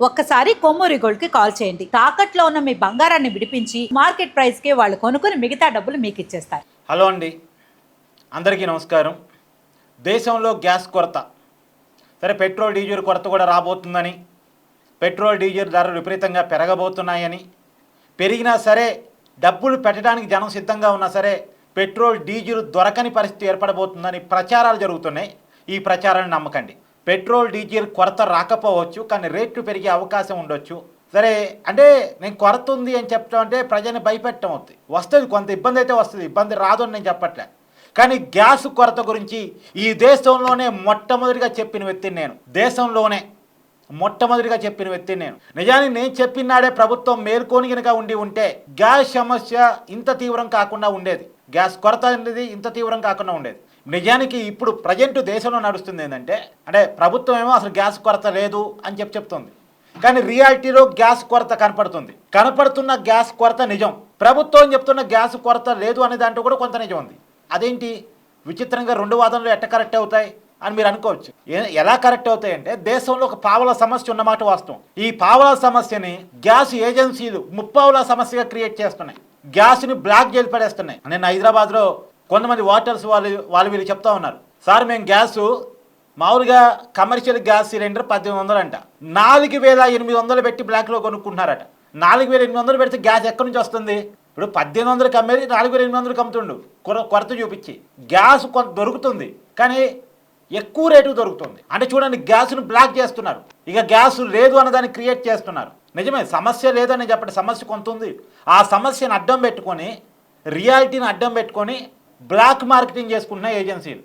ఒక్కసారి కొమ్మూరి గోల్డ్ కి కాల్ చేయండి. తాకట్లో ఉన్న మీ బంగారాన్ని విడిపించి మార్కెట్ ప్రైస్ కి వాళ్ళు కొనుక్కుని మిగతా డబ్బులు మీకు ఇచ్చేస్తారు. హలో అండి, అందరికీ నమస్కారం. దేశంలో గ్యాస్ కొరత, సరే పెట్రోల్ డీజిల్ కొరత కూడా రాబోతుందని, పెట్రోల్ డీజిల్ ధరలు విపరీతంగా పెరగబోతున్నాయని, పెరిగినా సరే డబ్బులు పెట్టడానికి జనం సిద్ధంగా ఉన్నా సరే పెట్రోల్ డీజిల్ దొరకని పరిస్థితి ఏర్పడబోతుందని ప్రచారాలు జరుగుతున్నాయి. ఈ ప్రచారాన్ని నమ్మకండి. పెట్రోల్ డీజిల్ కొరత రాకపోవచ్చు, కానీ రేట్లు పెరిగే అవకాశం ఉండొచ్చు. సరే అంటే నేను కొరత ఉంది అని చెప్పడం అంటే ప్రజల్ని భయపెట్టడం అవుతుంది. వస్తుంది, కొంత ఇబ్బంది అయితే వస్తుంది, ఇబ్బంది రాదు అని నేను చెప్పట్లే. కానీ గ్యాస్ కొరత గురించి ఈ దేశంలోనే మొట్టమొదటిగా చెప్పిన వ్యక్తిని నేను. దేశంలోనే మొట్టమొదటిగా చెప్పిన వ్యక్తిని నేను. నిజానికి నేను చెప్పినాడే ప్రభుత్వం మేల్కొని కనుక ఉంటే గ్యాస్ సమస్య ఇంత తీవ్రం కాకుండా ఉండేది. గ్యాస్ కొరత అనేది ఇంత తీవ్రం కాకుండా ఉండేది. నిజానికి ఇప్పుడు ప్రజెంట్ దేశంలో నడుస్తుంది ఏంటంటే, అంటే ప్రభుత్వం ఏమో అసలు గ్యాస్ కొరత లేదు అని చెప్తుంది, కానీ రియాలిటీలో గ్యాస్ కొరత కనపడుతున్న గ్యాస్ కొరత నిజం. ప్రభుత్వం చెప్తున్న గ్యాస్ కొరత లేదు అనే దాంట్లో కూడా కొంత నిజం ఉంది. అదేంటి విచిత్రంగా రెండు వాదనలు ఎట్ట కరెక్ట్ అవుతాయి అని మీరు అనుకోవచ్చు. ఎలా కరెక్ట్ అవుతాయి అంటే, దేశంలో ఒక పావల సమస్య ఉన్నమాట వాస్తవం. ఈ పావల సమస్యని గ్యాస్ ఏజెన్సీలు ముప్పావుల సమస్యగా క్రియేట్ చేస్తున్నాయి. గ్యాస్ని బ్లాక్ చేసి పడేస్తున్నాయి. నేను హైదరాబాద్లో కొంతమంది వాటర్స్ వీళ్ళు చెప్తా ఉన్నారు, సార్ మేము గ్యాసు మామూలుగా కమర్షియల్ గ్యాస్ సిలిండర్ 1800 అంట, 4800 పెట్టి బ్లాక్లో కొనుక్కుంటున్నారట. 4800 పెడితే గ్యాస్ ఎక్కడి నుంచి వస్తుంది? ఇప్పుడు 1800 అమ్మేది 4800 అమ్ముతుండు కొరత చూపించి. గ్యాస్ కొంత దొరుకుతుంది, కానీ ఎక్కువ రేటు దొరుకుతుంది. అంటే చూడండి, గ్యాస్ను బ్లాక్ చేస్తున్నారు. ఇక గ్యాస్ లేదు అన్నదాన్ని క్రియేట్ చేస్తున్నారు. నిజమే, సమస్య లేదని చెప్పండి, సమస్య కొంత ఉంది. ఆ సమస్యను అడ్డం పెట్టుకొని, రియాలిటీని అడ్డం పెట్టుకొని బ్లాక్ మార్కెటింగ్ చేసుకుంటున్న ఏజెన్సీలు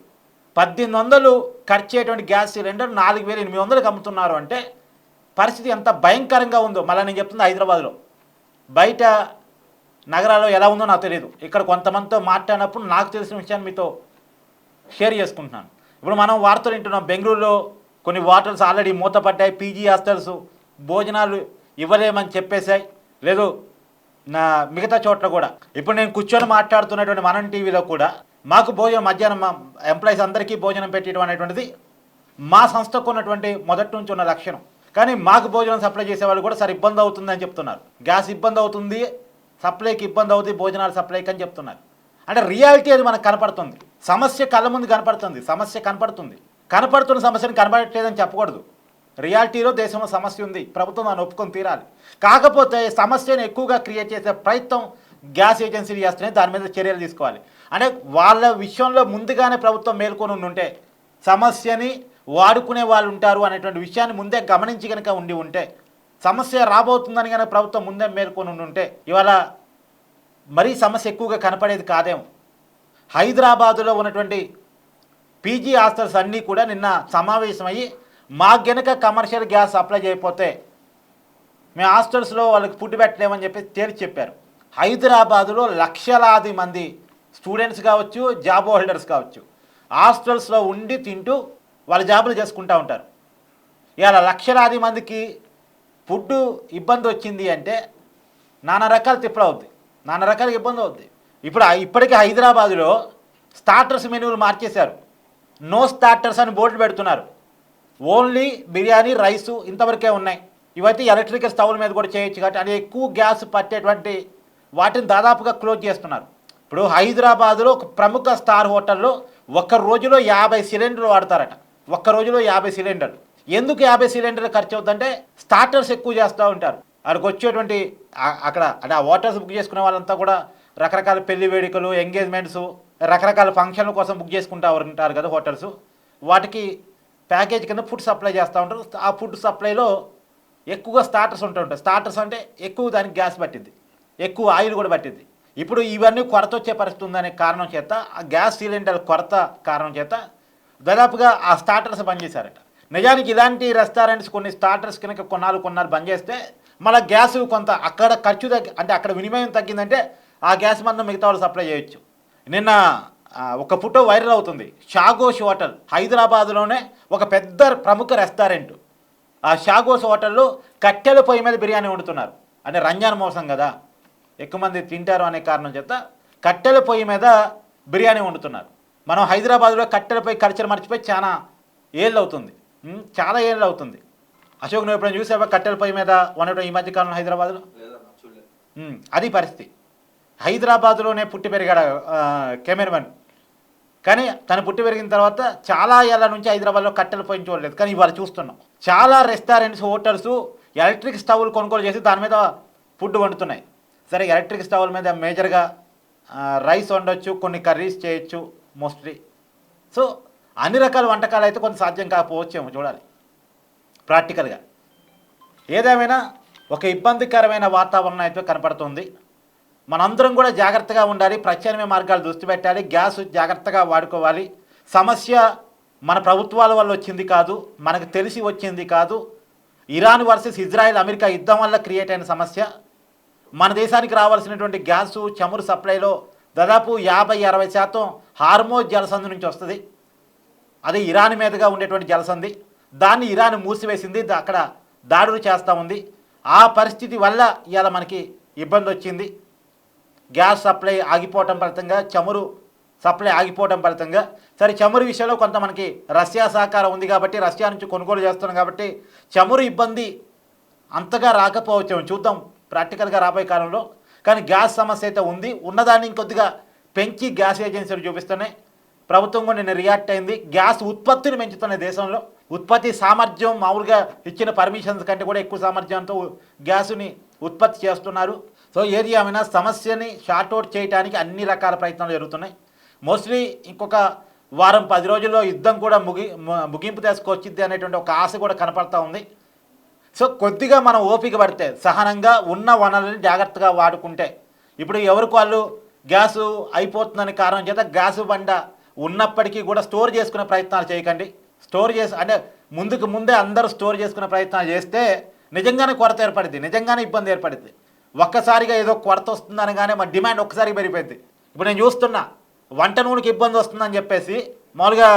1800 ఖర్చు అయ్యేటువంటి గ్యాస్ సిలిండర్ 4800 అమ్ముతున్నారు అంటే పరిస్థితి ఎంత భయంకరంగా ఉందో. మళ్ళీ నేను చెప్తుంది హైదరాబాద్లో, బయట నగరాల్లో ఎలా ఉందో నాకు తెలియదు. ఇక్కడ కొంతమందితో మాట్లాడినప్పుడు నాకు తెలిసిన విషయాన్ని మీతో షేర్ చేసుకుంటున్నాను. ఇప్పుడు మనం వార్తలు వింటున్నాం, బెంగళూరులో కొన్ని హోటల్స్ ఆల్రెడీ మూతపడ్డాయి, పీజీ హాస్టల్స్ భోజనాలు ఇవ్వలేమని చెప్పేశాయి. లేదు మిగతా చోట్ల కూడా. ఇప్పుడు నేను కూర్చొని మాట్లాడుతున్నటువంటి మనం టీవీలో కూడా మాకు భోజనం మధ్యాహ్నం మా ఎంప్లాయీస్ అందరికీ భోజనం పెట్టడం అనేటువంటిది మా సంస్థకు ఉన్నటువంటి మొదటి నుంచి ఉన్న లక్షణం. కానీ మాకు భోజనం సప్లై చేసేవాళ్ళు కూడా సరే ఇబ్బంది అవుతుందని చెప్తున్నారు. గ్యాస్ ఇబ్బంది అవుతుంది, సప్లైకి ఇబ్బంది అవుతుంది, భోజనాలు సప్లైకి అని చెప్తున్నారు. అంటే రియాలిటీ అది మనకు కనపడుతుంది. సమస్య కళ్ళ ముందు కనపడుతుంది, సమస్య కనపడుతున్న సమస్యను కనపడట్లేదని చెప్పకూడదు. రియాలిటీలో దేశంలో సమస్య ఉంది, ప్రభుత్వం దాన్ని ఒప్పుకొని తీరాలి. కాకపోతే సమస్యను ఎక్కువగా క్రియేట్ చేసే ప్రయత్నం గ్యాస్ ఏజెన్సీలు చేస్తున్నాయి, దాని మీద చర్యలు తీసుకోవాలి. అంటే వాళ్ళ విషయంలో ముందుగానే ప్రభుత్వం మేల్కొని ఉంటే సమస్యని వాడుకునే వాళ్ళు ఉంటారు అనేటువంటి విషయాన్ని ముందే గమనించి కనుక ఉంటే, సమస్య రాబోతుందని కనుక ప్రభుత్వం ముందే మేల్కొని ఉంటే ఇవాళ మరీ సమస్య ఎక్కువగా కనపడేది కాదేమో. హైదరాబాదులో ఉన్నటువంటి పీజీ హాస్టల్స్ అన్నీ కూడా నిన్న సమావేశమయ్యి మాకు గనక కమర్షియల్ గ్యాస్ సప్లై చేయకపోతే మేము హాస్టల్స్లో వాళ్ళకి ఫుడ్ పెట్టలేమని చెప్పి తేల్చి చెప్పారు. హైదరాబాదులో లక్షలాది మంది స్టూడెంట్స్ కావచ్చు, జాబ్ హోల్డర్స్ కావచ్చు, హాస్టల్స్లో ఉండి తింటూ వాళ్ళ జాబులు చేసుకుంటూ ఉంటారు. ఇవాళ లక్షలాది మందికి ఫుడ్ ఇబ్బంది వచ్చింది అంటే నానా రకాల తిప్పలు అవుద్ది, నానా రకాల ఇబ్బంది అవుద్ది. ఇప్పటికే హైదరాబాదులో స్టార్టర్స్ మెనూలు మార్చేశారు. నో స్టార్టర్స్ అని బోర్డులు పెడుతున్నారు. ఓన్లీ బిర్యానీ, రైసు ఇంతవరకే ఉన్నాయి. ఇవైతే ఎలక్ట్రికల్ స్టవ్ల మీద కూడా చేయొచ్చు కాబట్టి అది ఎక్కువ గ్యాస్ పట్టేటువంటి వాటిని దాదాపుగా క్లోజ్ చేస్తున్నారు. ఇప్పుడు హైదరాబాదులో ఒక ప్రముఖ స్టార్ హోటల్లో ఒక్క రోజులో 50 సిలిండర్లు వాడతారట. ఒక్క రోజులో 50 సిలిండర్లు. ఎందుకు 50 సిలిండర్లు ఖర్చు అవుతుందంటే స్టార్టర్స్ ఎక్కువ చేస్తూ ఉంటారు. అక్కడికి వచ్చేటువంటి అక్కడ అంటే ఆ హోటల్స్ బుక్ చేసుకునే వాళ్ళంతా కూడా రకరకాల పెళ్లి వేడుకలు, ఎంగేజ్మెంట్స్, రకరకాల ఫంక్షన్ల కోసం బుక్ చేసుకుంటూ ఉంటారు కదా హోటల్స్. వాటికి ప్యాకేజ్ కింద ఫుడ్ సప్లై చేస్తూ ఉంటారు. ఆ ఫుడ్ సప్లైలో ఎక్కువగా స్టార్టర్స్ ఉంటుంటాయి. స్టార్టర్స్ అంటే ఎక్కువ దానికి గ్యాస్ పట్టింది, ఎక్కువ ఆయిల్ కూడా పట్టింది. ఇప్పుడు ఇవన్నీ కొరత వచ్చే పరిస్థితి ఉందనే కారణం చేత, ఆ గ్యాస్ సిలిండర్ కొరత కారణం చేత దాదాపుగా ఆ స్టార్టర్స్ బంద్ చేశారట. నిజానికి ఇలాంటి రెస్టారెంట్స్ కొన్ని స్టార్టర్స్ కనుక కొన్నాళ్ళు బంద్ చేస్తే మళ్ళీ గ్యాస్ కొంత అక్కడ ఖర్చు అంటే అక్కడ వినిమయం తగ్గిందంటే ఆ గ్యాస్ మందం మిగతా వాళ్ళు సప్లై చేయొచ్చు. నిన్న ఒక ఫోటో వైరల్ అవుతుంది. షాగోష్ హోటల్ హైదరాబాద్లోనే ఒక పెద్ద ప్రముఖ రెస్టారెంట్. ఆ షాగోష్ హోటల్లో కట్టెల పొయ్యి మీద బిర్యానీ వండుతున్నారు. అంటే రంజాన్ మోసం కదా, ఎక్కువ మంది తింటారు అనే కారణం చేత కట్టెల పొయ్యి మీద బిర్యానీ వండుతున్నారు. మనం హైదరాబాద్లో కట్టెల పొయ్యి కల్చర్ మర్చిపోయి చాలా ఏళ్ళు అవుతుంది. అశోక్ నువ్వు ఎప్పుడైనా చూసావా కట్టెల పొయ్యి మీద వండటం ఈ మధ్యకాలంలో హైదరాబాద్లో? అది పరిస్థితి. హైదరాబాద్లోనే పుట్టి పెరిగాడు కెమెరామెన్, కానీ తను పుట్టి పెరిగిన తర్వాత చాలా ఏళ్ళ నుంచి హైదరాబాద్లో కట్టెల పొయ్యి చూడలేదు, కానీ ఇవాళ చూస్తున్నాం. చాలా రెస్టారెంట్స్, హోటల్స్ ఎలక్ట్రిక్ స్టవ్లు కొనుగోలు చేసి దాని మీద ఫుడ్ వండుతున్నాయి. సరే, ఎలక్ట్రిక్ స్టవ్ల మీద మేజర్గా రైస్ వండొచ్చు, కొన్ని కర్రీస్ చేయొచ్చు మోస్ట్లీ. సో అన్ని రకాల వంటకాలు అయితే కొంత సాధ్యం కాకపోవచ్చేమో, చూడాలి ప్రాక్టికల్గా. ఏదేమైనా ఒక ఇబ్బందికరమైన వాతావరణం అయితే కనపడుతుంది. మనందరం కూడా జాగ్రత్తగా ఉండాలి, ప్రత్యామ్నాయ మార్గాలు దృష్టి పెట్టాలి, గ్యాస్ జాగ్రత్తగా వాడుకోవాలి. సమస్య మన ప్రభుత్వాల వల్ల వచ్చింది కాదు, మనకు తెలిసి వచ్చింది కాదు. ఇరాన్ వర్సెస్ ఇజ్రాయెల్ అమెరికా యుద్ధం వల్ల క్రియేట్ అయిన సమస్య. మన దేశానికి రావాల్సినటువంటి గ్యాసు చమురు సప్లైలో దాదాపు 50-60% హార్మోజ్ జలసంధి నుంచి వస్తుంది. అది ఇరాన్ మీదుగా ఉండేటువంటి జలసంధి. దాన్ని ఇరాన్ మూసివేసింది, అక్కడ దాడులు చేస్తూ ఉంది. ఆ పరిస్థితి వల్ల ఇవాళ మనకి ఇబ్బంది వచ్చింది. గ్యాస్ సప్లై ఆగిపోవటం ఫలితంగా, చమురు సప్లై ఆగిపోవటం ఫలితంగా. సరే, చమురు విషయంలో కొంత మనకి రష్యా సహకారం ఉంది కాబట్టి, రష్యా నుంచి కొనుగోలు చేస్తున్నాం కాబట్టి చమురు ఇబ్బంది అంతగా రాకపోవచ్చు, చూద్దాం ప్రాక్టికల్గా రాబోయే కాలంలో. కానీ గ్యాస్ సమస్య అయితే ఉంది. ఉన్నదాన్ని ఇంకొద్దిగా పెంచి గ్యాస్ ఏజెన్సీలు చూపిస్తున్నాయి. ప్రభుత్వం కూడా నిన్న రియాక్ట్ అయింది. గ్యాస్ ఉత్పత్తిని పెంచుతున్న దేశంలో ఉత్పత్తి సామర్థ్యం మామూలుగా ఇచ్చిన పర్మిషన్స్ కంటే కూడా ఎక్కువ సామర్థ్యంతో గ్యాసుని ఉత్పత్తి చేస్తున్నారు. సో ఏది ఏమైనా సమస్యని షార్ట్అవుట్ చేయడానికి అన్ని రకాల ప్రయత్నాలు జరుగుతున్నాయి. మోస్ట్లీ ఇంకొక వారం 10 రోజుల్లో యుద్ధం కూడా ముగింపు తీసుకొచ్చిద్ది అనేటువంటి ఒక ఆశ కూడా కనపడతా ఉంది. సో కొద్దిగా మనం ఓపిక పడితే, సహనంగా ఉన్న వనరులని జాగ్రత్తగా వాడుకుంటే, ఇప్పుడు ఎవరికి వాళ్ళు గ్యాసు అయిపోతుందని కారణం చేత గ్యాసు బండ ఉన్నప్పటికీ కూడా స్టోర్ చేసుకునే ప్రయత్నాలు చేయకండి. స్టోర్ చేసి అంటే ముందే అందరూ స్టోర్ చేసుకునే ప్రయత్నాలు చేస్తే నిజంగానే కొరత ఏర్పడుద్ది, నిజంగానే ఇబ్బంది ఏర్పడుద్ది. ఒక్కసారిగా ఏదో కొరత వస్తుందనగానే మన డిమాండ్ ఒక్కసారిగా పెరిగిపోయింది. ఇప్పుడు నేను చూస్తున్నా వంట నూనెకి ఇబ్బంది వస్తుందని చెప్పేసి మామూలుగా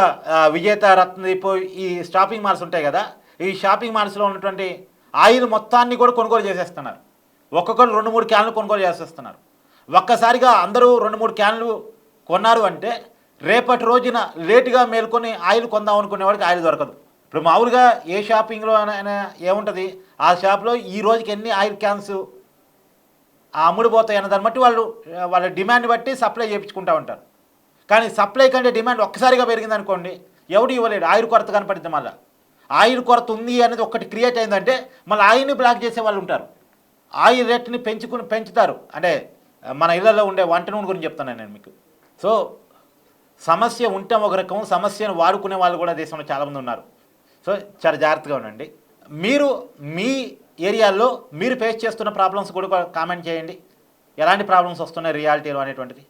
విజేత, రత్నదీప్ ఈ షాపింగ్ మాల్స్ ఉంటాయి కదా, ఈ షాపింగ్ మాల్స్లో ఉన్నటువంటి ఆయిల్ మొత్తాన్ని కూడా కొనుగోలు చేసేస్తున్నారు. ఒక్కొక్కరు 2-3 క్యాన్లు కొనుగోలు చేసేస్తున్నారు. ఒక్కసారిగా అందరూ 2-3 క్యాన్లు కొన్నారు అంటే రేపటి రోజున లేటుగా మేల్కొని ఆయిల్ కొందాం అనుకునేవాడికి ఆయిల్ దొరకదు. ఇప్పుడు మామూలుగా ఏ షాపింగ్లో అయినా ఏముంటుంది, ఆ షాప్లో ఈ రోజుకి ఎన్ని ఆయిల్ క్యాన్స్ అమ్ముడుపోతాయి అన్న దాన్ని బట్టి వాళ్ళ డిమాండ్ బట్టి సప్లై చేయించుకుంటూ ఉంటారు. కానీ సప్లై కంటే డిమాండ్ ఒక్కసారిగా పెరిగింది అనుకోండి, ఎవడు ఇవ్వలేడు. ఆయిల్ కొరత కనపడింది. మళ్ళీ ఆయిల్ కొరత ఉంది అనేది ఒకటి క్రియేట్ అయిందంటే మళ్ళీ ఆయిల్ని బ్లాక్ చేసే వాళ్ళు ఉంటారు. ఆయిల్ రేట్ని పెంచుతారు. అంటే మన ఇళ్లలో ఉండే వంట నూనె గురించి చెప్తున్నాను నేను మీకు. సో సమస్య ఉంటే ఒక రకం, సమస్యను వాడుకునే వాళ్ళు కూడా దేశంలో చాలామంది ఉన్నారు. సో చాలా జాగ్రత్తగా ఉండండి. మీరు మీ ఏరియాల్లో మీరు ఫేస్ చేస్తున్న ప్రాబ్లమ్స్ కూడా కామెంట్ చేయండి. ఎలాంటి ప్రాబ్లమ్స్ వస్తున్నాయి రియాలిటీలో అనేటువంటిది.